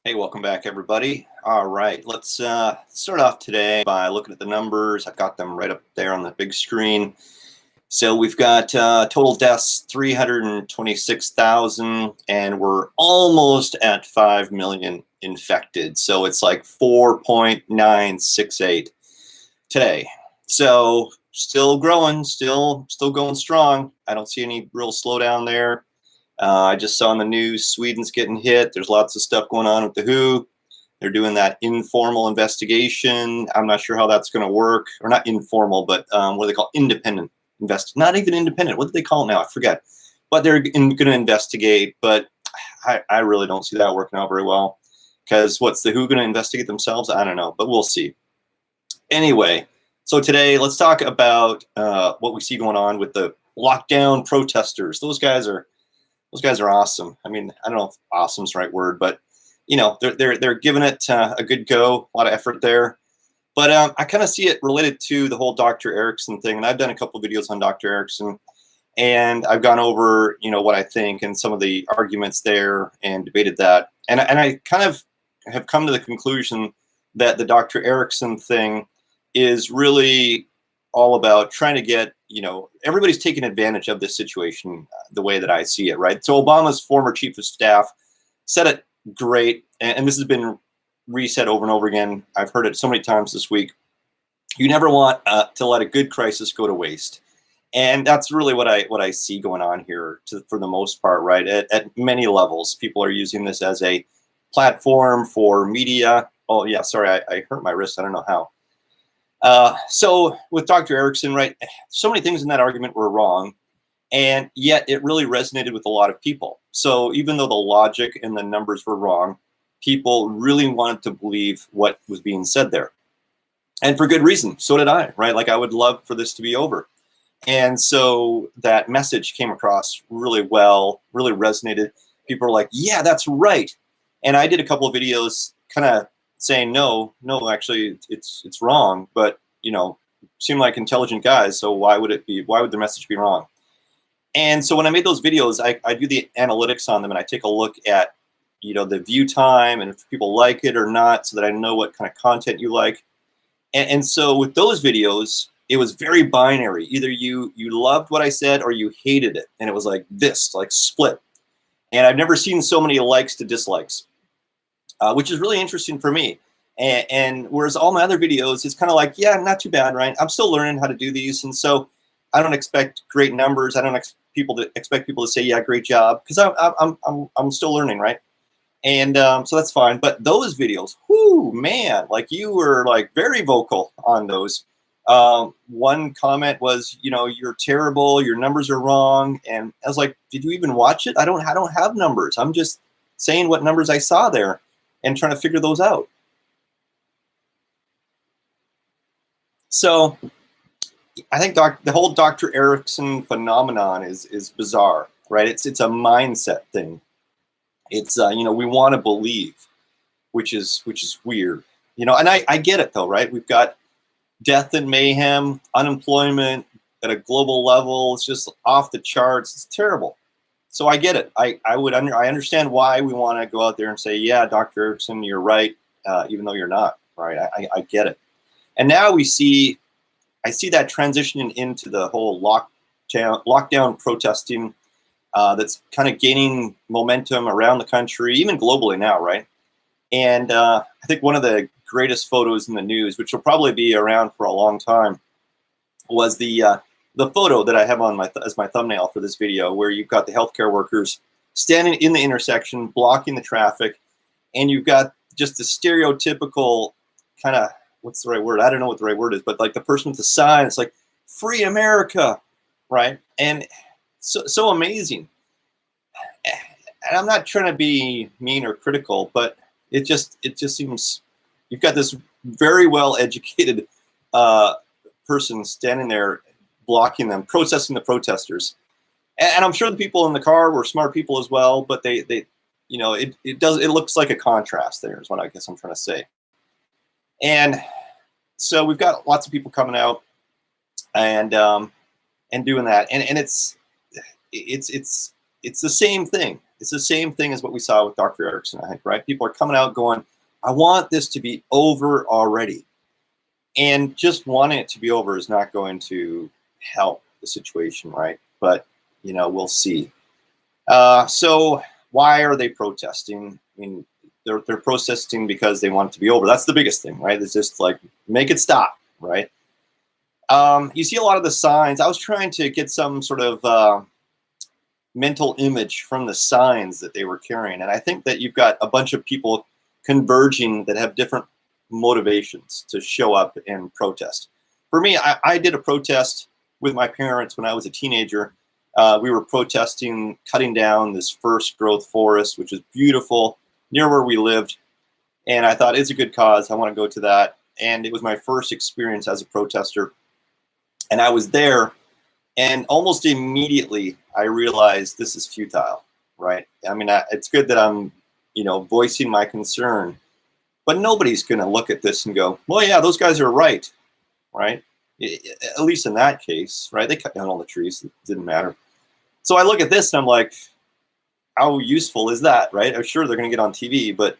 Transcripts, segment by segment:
Hey, welcome back, everybody. All right, let's start off today by looking at the numbers. I've got them right up there on the big screen. So we've got total deaths 326,000, and we're almost at 5 million infected. So it's like 4.968 today. So still growing, still going strong. I don't see any real slowdown there. I just saw in the news Sweden's getting hit. There's lots of stuff going on with the WHO. They're doing that informal investigation. I'm not sure how that's going to work, or not informal, but what do they call independent not even independent. What do they call it now? I forget. But they're going to investigate. But I really don't see that working out very well, because what's the WHO going to investigate themselves? I don't know, but we'll see. Anyway, so today let's talk about what we see going on with the lockdown protesters. Those guys are awesome. I mean, I don't know if awesome's the right word, but you know, they're giving it a good go, a lot of effort there. But I kind of see it related to the whole Dr. Erickson thing, and I've done a couple of videos on Dr. Erickson, and I've gone over, you know, what I think and some of the arguments there and debated that, and I kind of have come to the conclusion that the Dr. Erickson thing is really all about trying to get, you know, everybody's taking advantage of this situation the way that I see it, right? So Obama's former chief of staff said it great, and this has been reset over and over again. I've heard it so many times this week. You never want to let a good crisis go to waste. And that's really what I see going on here for the most part, right? At many levels, people are using this as a platform for media. Oh yeah, sorry, I hurt my wrist. I don't know how. So with Dr. Erickson, right, so many things in that argument were wrong, and yet it really resonated with a lot of people. So even though the logic and the numbers were wrong, people really wanted to believe what was being said there. And for good reason. So did I, right? Like, I would love for this to be over. And so that message came across really well, really resonated. People were like, yeah, that's right. And I did a couple of videos kind of saying, no, actually it's wrong, but you know, seem like intelligent guys, so why would the message be wrong? And so when I made those videos, I do the analytics on them, and I take a look at, you know, the view time and if people like it or not, so that I know what kind of content you like. And so with those videos, it was very binary. Either you loved what I said or you hated it, and it was like this, like split. And I've never seen so many likes to dislikes, which is really interesting for me. And whereas all my other videos, it's kind of like, yeah, not too bad, right? I'm still learning how to do these, and so I don't expect great numbers. I don't expect people to say, yeah, great job, because I'm still learning, right? And so that's fine. But those videos, whoo, man, like you were like very vocal on those. One comment was, you know, you're terrible, your numbers are wrong, and I was like, did you even watch it? I don't have numbers. I'm just saying what numbers I saw there and trying to figure those out. So I think the whole Dr. Erickson phenomenon is bizarre, right? It's a mindset thing. It's you know, we want to believe, which is weird, you know. And I get it though, right? We've got death and mayhem, unemployment at a global level. It's just off the charts. It's terrible. So I get it. I understand why we want to go out there and say, yeah, Dr. Erickson, you're right, even though you're not, right? I get it. And now I see that transitioning into the whole lockdown protesting that's kind of gaining momentum around the country, even globally now, right? And I think one of the greatest photos in the news, which will probably be around for a long time, was the photo that I have on as my thumbnail for this video, where you've got the healthcare workers standing in the intersection, blocking the traffic, and you've got just the stereotypical kind of, what's the right word? I don't know what the right word is, but like the person with the sign, it's like, "Free America," right? And so amazing. And I'm not trying to be mean or critical, but it just seems you've got this very well educated person standing there blocking them, protesting the protesters. And I'm sure the people in the car were smart people as well, but they you know, it looks like a contrast there is what I guess I'm trying to say. And so we've got lots of people coming out and doing that, and it's it's the same thing. It's the same thing as what we saw with Dr. Erickson, I think, right? People are coming out going, I want this to be over already. And just wanting it to be over is not going to help the situation, right? But, we'll see. So why are they protesting? I mean, they're protesting because they want it to be over. That's the biggest thing, right? It's just like, make it stop, right? You see a lot of the signs. I was trying to get some sort of mental image from the signs that they were carrying. And I think that you've got a bunch of people converging that have different motivations to show up and protest. For me, I did a protest with my parents when I was a teenager. We were protesting cutting down this first growth forest, which is beautiful, near where we lived. And I thought, it's a good cause. I want to go to that. And it was my first experience as a protester. And I was there, and almost immediately I realized this is futile, right? I mean, it's good that I'm, voicing my concern, but nobody's going to look at this and go, well, yeah, those guys are right? At least in that case, right? They cut down all the trees. It didn't matter. So I look at this and I'm like, how useful is that, right? I'm sure they're going to get on TV, but,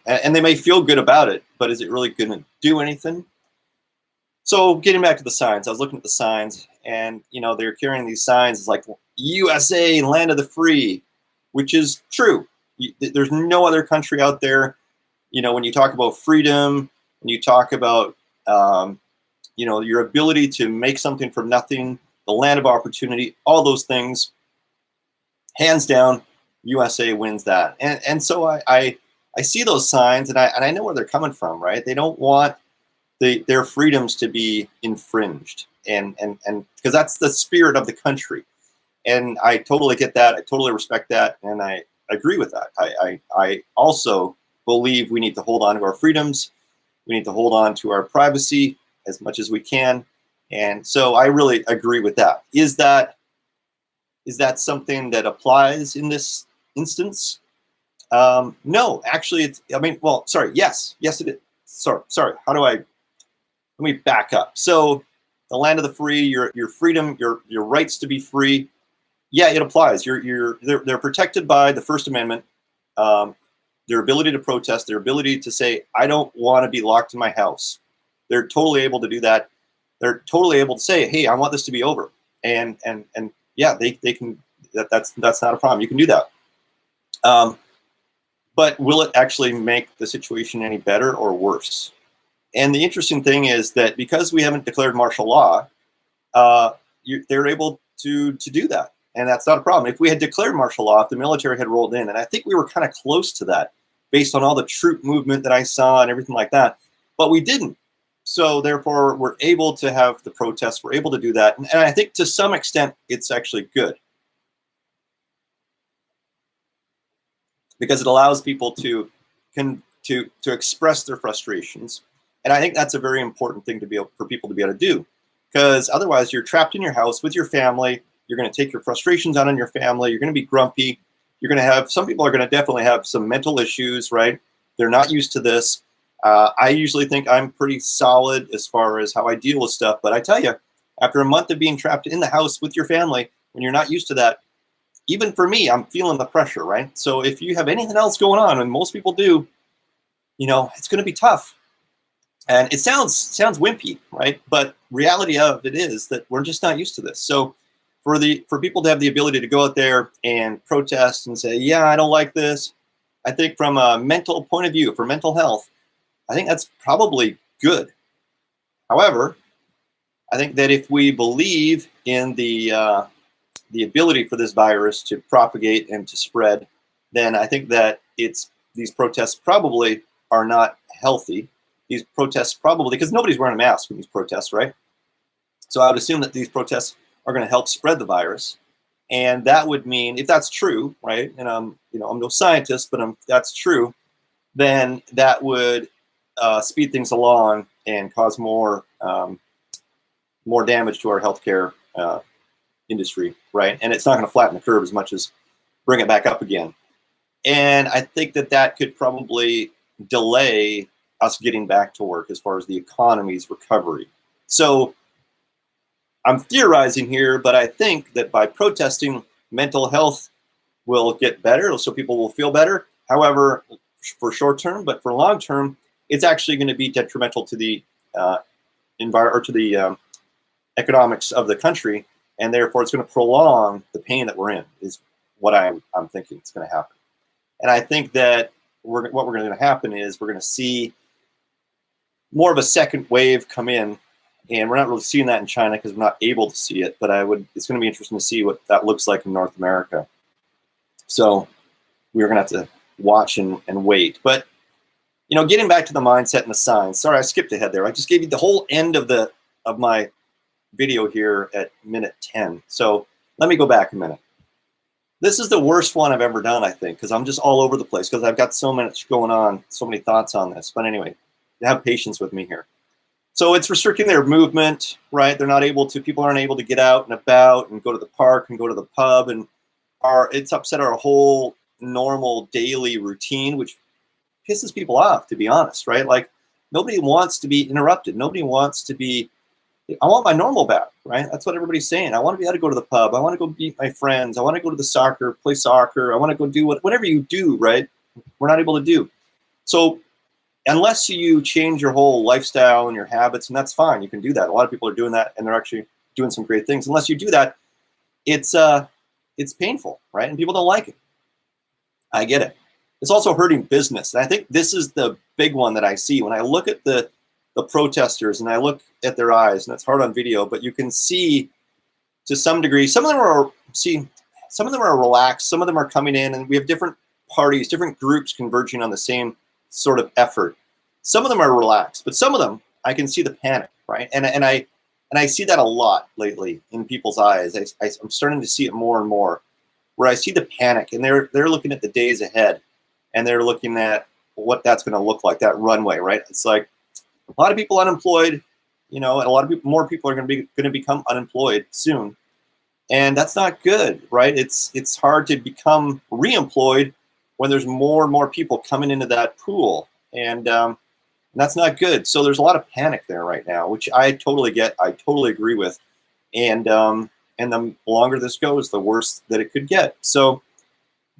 and they may feel good about it, but is it really going to do anything? So getting back to the signs, I was looking at the signs, and, they're carrying these signs. It's like USA, land of the free, which is true. There's no other country out there. When you talk about freedom, when you talk about, your ability to make something from nothing, the land of opportunity, all those things, hands down, USA wins that. And so I see those signs, and I know where they're coming from, right? They don't want their freedoms to be infringed, and because that's the spirit of the country. And I totally get that. I totally respect that. And I agree with that. I also believe we need to hold on to our freedoms. We need to hold on to our privacy as much as we can. And so I really agree with that. Is that something that applies in this instance? No, actually, yes, it is. Sorry. Let me back up. So the land of the free, your freedom, your rights to be free. Yeah, it applies. They're protected by the First Amendment. Their ability to protest, their ability to say, I don't want to be locked in my house. They're totally able to do that. They're totally able to say, hey, I want this to be over. And yeah, they can, that's not a problem. You can do that. But will it actually make the situation any better or worse? And the interesting thing is that because we haven't declared martial law, they're able to do that. And that's not a problem. If we had declared martial law, if the military had rolled in, and I think we were kind of close to that based on all the troop movement that I saw and everything like that, but we didn't. So therefore, we're able to have the protests. We're able to do that. And I think to some extent, it's actually good, because it allows people to express their frustrations. And I think that's a very important thing for people to be able to do, because otherwise you're trapped in your house with your family. You're going to take your frustrations out on your family. You're going to be grumpy. You're going to have, some people are going to definitely have some mental issues, right? They're not used to this. I usually think I'm pretty solid as far as how I deal with stuff. But I tell you, after a month of being trapped in the house with your family, when you're not used to that, even for me, I'm feeling the pressure, right? So if you have anything else going on, and most people do, it's going to be tough. And it sounds wimpy, right? But reality of it is that we're just not used to this. So for people to have the ability to go out there and protest and say, yeah, I don't like this, I think from a mental point of view, for mental health, I think that's probably good. However, I think that if we believe in the ability for this virus to propagate and to spread, then I think that these protests probably are not healthy. These protests probably, because nobody's wearing a mask in these protests, right? So I would assume that these protests are going to help spread the virus. And that would mean, if that's true, right? And I'm no scientist, but that's true, then that would speed things along and cause more damage to our healthcare industry, right? And it's not going to flatten the curve as much as bring it back up again. And I think that could probably delay us getting back to work as far as the economy's recovery. So I'm theorizing here, but I think that by protesting, mental health will get better, so people will feel better. However, for short term, but for long term, it's actually going to be detrimental to the environment or to the economics of the country, and therefore it's going to prolong the pain that we're in. Is what I'm thinking is going to happen. And I think that what we're going to happen is we're going to see more of a second wave come in, and we're not really seeing that in China because we're not able to see it. But it's going to be interesting to see what that looks like in North America. So we're going to have to watch and wait. But getting back to the mindset and the signs. Sorry, I skipped ahead there. I just gave you the whole end of my video here at minute 10. So let me go back a minute. This is the worst one I've ever done, I think, because I'm just all over the place because I've got so much going on, so many thoughts on this. But anyway, have patience with me here. So it's restricting their movement, right? They're not able to, people aren't able to get out and about and go to the park and go to the pub, and it's upset our whole normal daily routine, which pisses people off, to be honest, right? Like, nobody wants to be interrupted. Nobody wants to be, I want my normal back, right? That's what everybody's saying. I want to be able to go to the pub. I want to go meet my friends. I want to go to the soccer, play soccer. I want to go do whatever you do, right? We're not able to do. So unless you change your whole lifestyle and your habits, and that's fine, you can do that. A lot of people are doing that, and they're actually doing some great things. Unless you do that, it's painful, right? And people don't like it. I get it. It's also hurting business. And I think this is the big one that I see when I look at the protesters and I look at their eyes, and it's hard on video, but you can see to some degree, some of them are relaxed, some of them are coming in, and we have different parties, different groups converging on the same sort of effort. Some of them are relaxed, but some of them, I can see the panic, right? And I see that a lot lately in people's eyes. I'm starting to see it more and more, where I see the panic, and they're looking at the days ahead, and they're looking at what that's going to look like, that runway, right? It's like a lot of people unemployed, and a lot of more people are going to become unemployed soon, and that's not good, right? It's hard to become reemployed when there's more and more people coming into that pool, and that's not good. So there's a lot of panic there right now, which I totally get. I totally agree with, and the longer this goes, the worse that it could get. So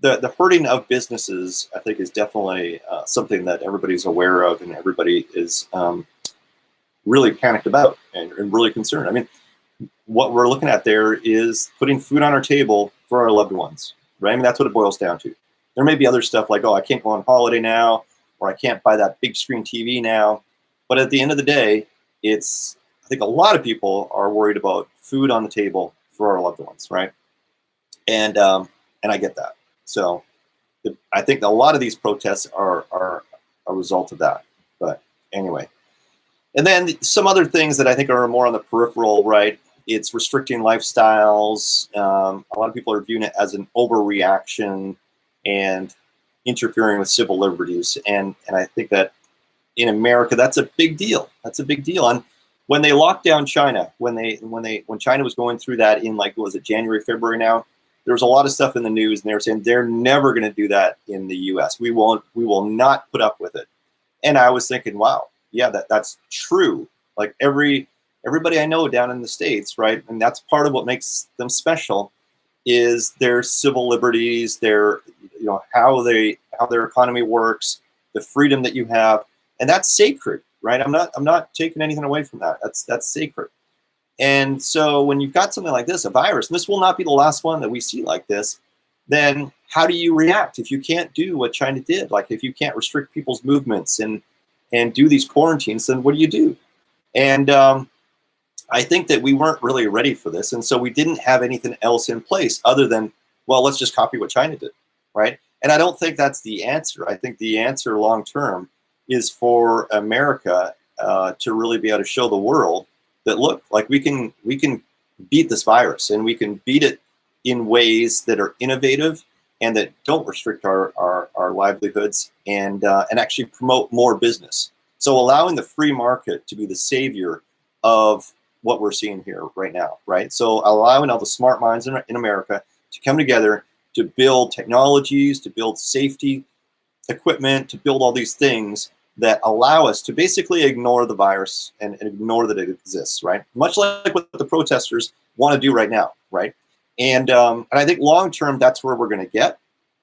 the hurting of businesses, I think, is definitely something that everybody's aware of, and everybody is really panicked about and really concerned. I mean, what we're looking at there is putting food on our table for our loved ones, right? I mean, that's what it boils down to. There may be other stuff like, oh, I can't go on holiday now, or I can't buy that big screen TV now. But at the end of the day, I think a lot of people are worried about food on the table for our loved ones, right? And I get that. So I think a lot of these protests are a result of that. But anyway. And then some other things that I think are more on the peripheral, right? It's restricting lifestyles. A lot of people are viewing it as an overreaction and interfering with civil liberties. And I think that in America, that's a big deal. That's a big deal. And when they locked down China, when China was going through that in, like, what was it, January, February now, there was a lot of stuff in the news, and they were saying they're never going to do that in the US. We will not put up with it. And I was thinking, wow, yeah, that's true. Like everybody I know down in the States, right? And that's part of what makes them special is their civil liberties, their, how their economy works, the freedom that you have, and that's sacred, right? I'm not taking anything away from that. That's sacred. And so when you've got something like this, a virus, and this will not be the last one that we see like this, then how do you react if you can't do what China did? Like, if you can't restrict people's movements and do these quarantines, then what do you do? And I think that we weren't really ready for this. And so we didn't have anything else in place other than, well, let's just copy what China did, right? And I don't think that's the answer. I think the answer long term is for America to really be able to show the world that, look, like we can beat this virus, and we can beat it in ways that are innovative and that don't restrict our livelihoods, and actually promote more business. So allowing the free market to be the savior of what we're seeing here right now, right? So allowing all the smart minds in America to come together to build technologies, to build safety equipment, to build all these things that allow us to basically ignore the virus and ignore that it exists, right? Much like what the protesters want to do right now, right? And I think long term, that's where we're going to get.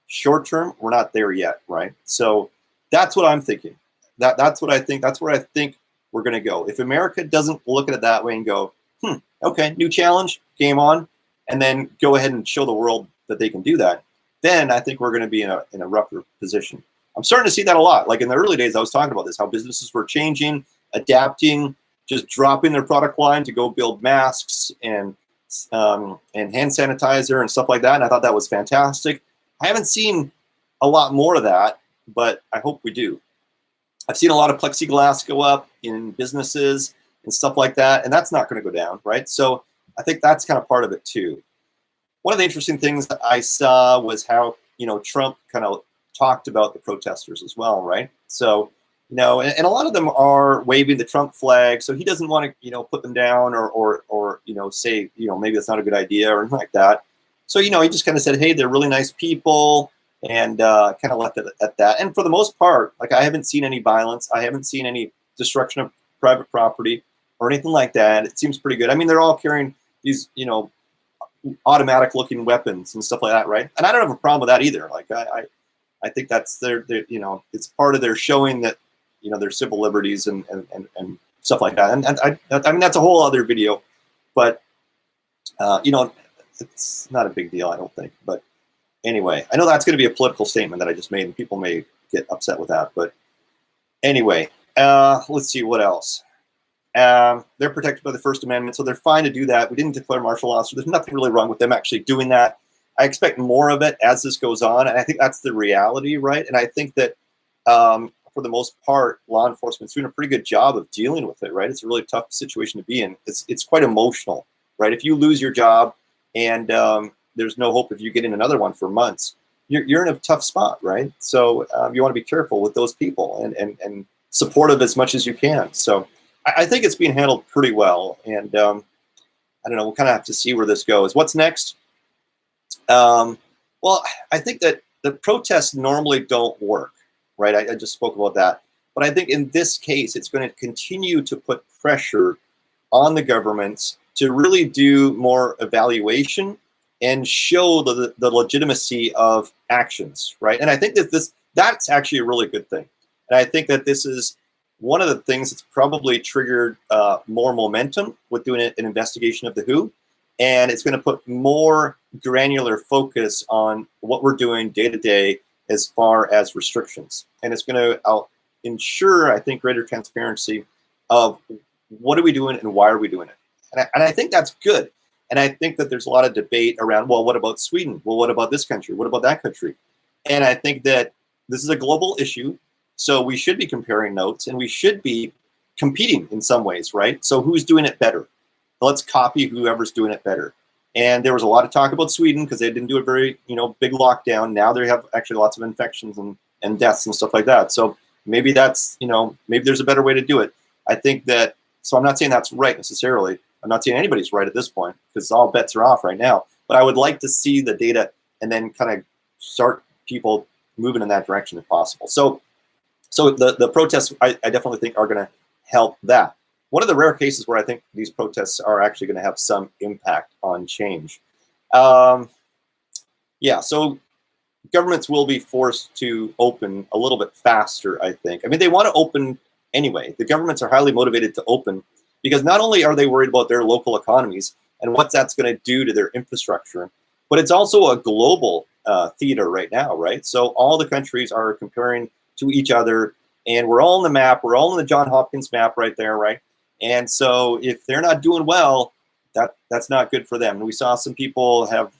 Short term, we're not there yet, right? So that's what I'm thinking. That's what I think. That's where I think we're going to go. If America doesn't look at it that way and go, okay, new challenge, game on, and then go ahead and show the world that they can do that, then I think we're going to be in a rougher position. I'm starting to see that a lot. Like in the early days, I was talking about this, how businesses were changing, adapting, just dropping their product line to go build masks and hand sanitizer and stuff like that. And I thought that was fantastic. I haven't seen a lot more of that, but I hope we do. I've seen a lot of plexiglass go up in businesses and stuff like that, and that's not going to go down, right? So I think that's kind of part of it too. One of the interesting things that I saw was how, Trump kind of talked about the protesters as well, right? So, and a lot of them are waving the Trump flag, so he doesn't want to, put them down or say, maybe that's not a good idea or anything like that. So, he just kind of said, hey, they're really nice people, and kind of left it at that. And for the most part, like, I haven't seen any violence. I haven't seen any destruction of private property or anything like that. It seems pretty good. I mean, they're all carrying these, automatic looking weapons and stuff like that, right? And I don't have a problem with that either. Like, I think that's their it's part of their showing that, their civil liberties and stuff like that. And I mean, that's a whole other video, but it's not a big deal, I don't think. But anyway, I know that's going to be a political statement that I just made, and people may get upset with that. But anyway, let's see what else. They're protected by the First Amendment, so they're fine to do that. We didn't declare martial law, so there's nothing really wrong with them actually doing that. I expect more of it as this goes on, and I think that's the reality, right? And I think that for the most part, law enforcement's doing a pretty good job of dealing with it, right? It's a really tough situation to be in. It's quite emotional, right? If you lose your job and there's no hope if you get in another one for months, you're in a tough spot, right? So you want to be careful with those people and supportive as much as you can. So I think it's being handled pretty well, and I don't know. We'll kind of have to see where this goes. What's next? Well, I think that the protests normally don't work, right? I just spoke about that, but I think in this case, it's going to continue to put pressure on the governments to really do more evaluation and show the legitimacy of actions, right? And I think that that's actually a really good thing, and I think that this is one of the things that's probably triggered more momentum with doing an investigation of the WHO, and it's going to put more granular focus on what we're doing day to day as far as restrictions. And it's going to ensure, I think, greater transparency of what are we doing and why are we doing it. And I think that's good. And I think that there's a lot of debate around, well, what about Sweden? Well, what about this country? What about that country? And I think that this is a global issue. So we should be comparing notes, and we should be competing in some ways, right? So who's doing it better? Let's copy whoever's doing it better. And there was a lot of talk about Sweden because they didn't do a very, big lockdown. Now they have actually lots of infections and deaths and stuff like that. So maybe that's, maybe there's a better way to do it. I think that, so I'm not saying that's right necessarily. I'm not saying anybody's right at this point because all bets are off right now. But I would like to see the data and then kind of start people moving in that direction if possible. So the protests, I definitely think, are going to help that. One of the rare cases where I think these protests are actually going to have some impact on change. Yeah, so governments will be forced to open a little bit faster, I think. I mean, they want to open anyway. The governments are highly motivated to open because not only are they worried about their local economies and what that's going to do to their infrastructure, but it's also a global theater right now, right? So all the countries are comparing to each other, and we're all on the map. We're all on the John Hopkins map right there, right? And so if they're not doing well, that's not good for them. And we saw some people have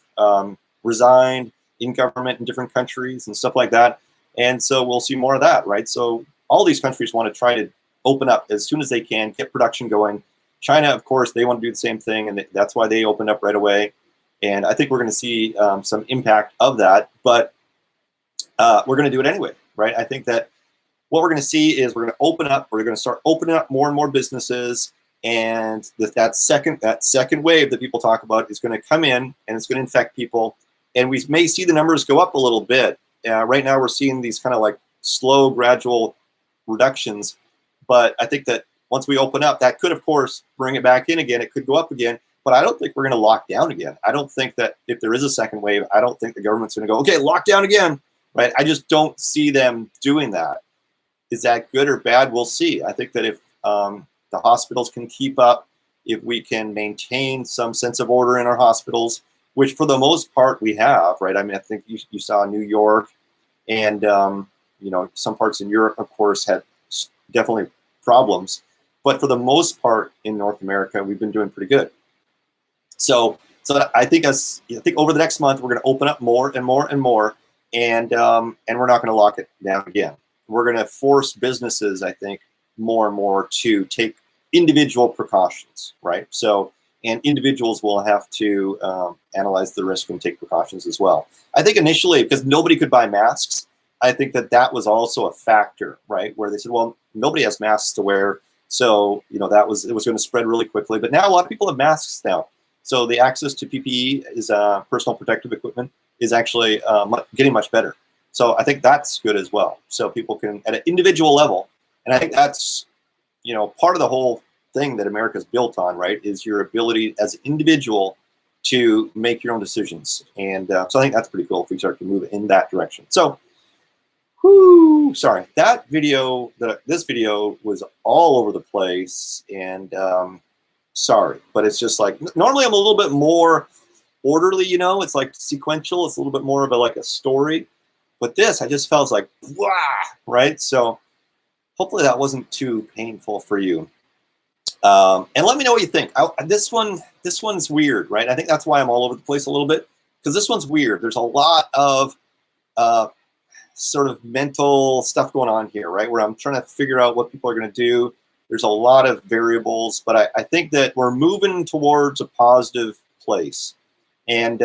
resigned in government in different countries and stuff like that. And so we'll see more of that, right? So all these countries want to try to open up as soon as they can, get production going. China, of course, they want to do the same thing, and that's why they opened up right away. And I think we're going to see some impact of that, but we're going to do it anyway. Right? I think that what we're going to see is we're going to open up. We're going to start opening up more and more businesses, and that second wave that people talk about is going to come in, and it's going to infect people, and we may see the numbers go up a little bit. Right now, we're seeing these kind of like slow, gradual reductions, but I think that once we open up, that could, of course, bring it back in again. It could go up again, but I don't think we're going to lock down again. I don't think that if there is a second wave, I don't think the government's going to go, okay, lock down again, right? I just don't see them doing that. Is that good or bad? We'll see. I think that if the hospitals can keep up, if we can maintain some sense of order in our hospitals, which for the most part we have, right? I mean, I think you saw New York and, you know, some parts in Europe, of course, had definitely problems. But for the most part in North America, we've been doing pretty good. So I think over the next month, we're going to open up more and more and more, and we're not going to lock it down again. We're going to force businesses, I think, more and more to take individual precautions, right? So, and individuals will have to analyze the risk and take precautions as well. I think initially, because nobody could buy masks, I think that was also a factor, right? Where they said, well, nobody has masks to wear. So, you know, it was going to spread really quickly. But now a lot of people have masks now. So the access to PPE is personal protective equipment is actually getting much better. So I think that's good as well. So people can, at an individual level, and I think that's, you know, part of the whole thing that America's built on, right, is your ability as an individual to make your own decisions. And so I think that's pretty cool if we start to move in that direction. So, sorry, this video was all over the place, and sorry, but it's just like, normally I'm a little bit more orderly, you know, it's like sequential, it's a little bit more of a story, but this, I just felt like, blah, right? So hopefully that wasn't too painful for you. And let me know what you think. This one's weird, right? I think that's why I'm all over the place a little bit, because this one's weird. There's a lot of sort of mental stuff going on here, right? Where I'm trying to figure out what people are going to do. There's a lot of variables, but I think that we're moving towards a positive place. And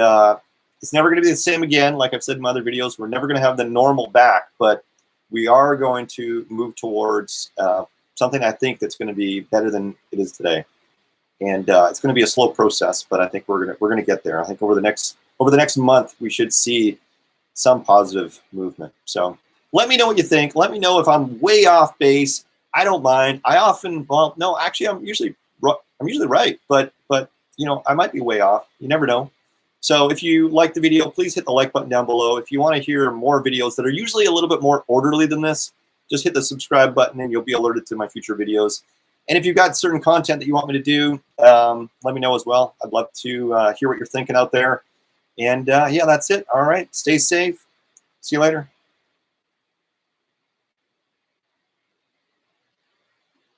it's never going to be the same again. Like I've said in my other videos, we're never going to have the normal back, but we are going to move towards something I think that's going to be better than it is today. And it's going to be a slow process, but I think we're going to get there. I think over the next month, we should see some positive movement. So let me know what you think. Let me know if I'm way off base. I don't mind. No, actually, I'm usually right, but you know, I might be way off. You never know. So if you like the video, please hit the like button down below. If you want to hear more videos that are usually a little bit more orderly than this, just hit the subscribe button and you'll be alerted to my future videos. And if you've got certain content that you want me to do, let me know as well. I'd love to hear what you're thinking out there. And yeah, that's it. All right. Stay safe. See you later.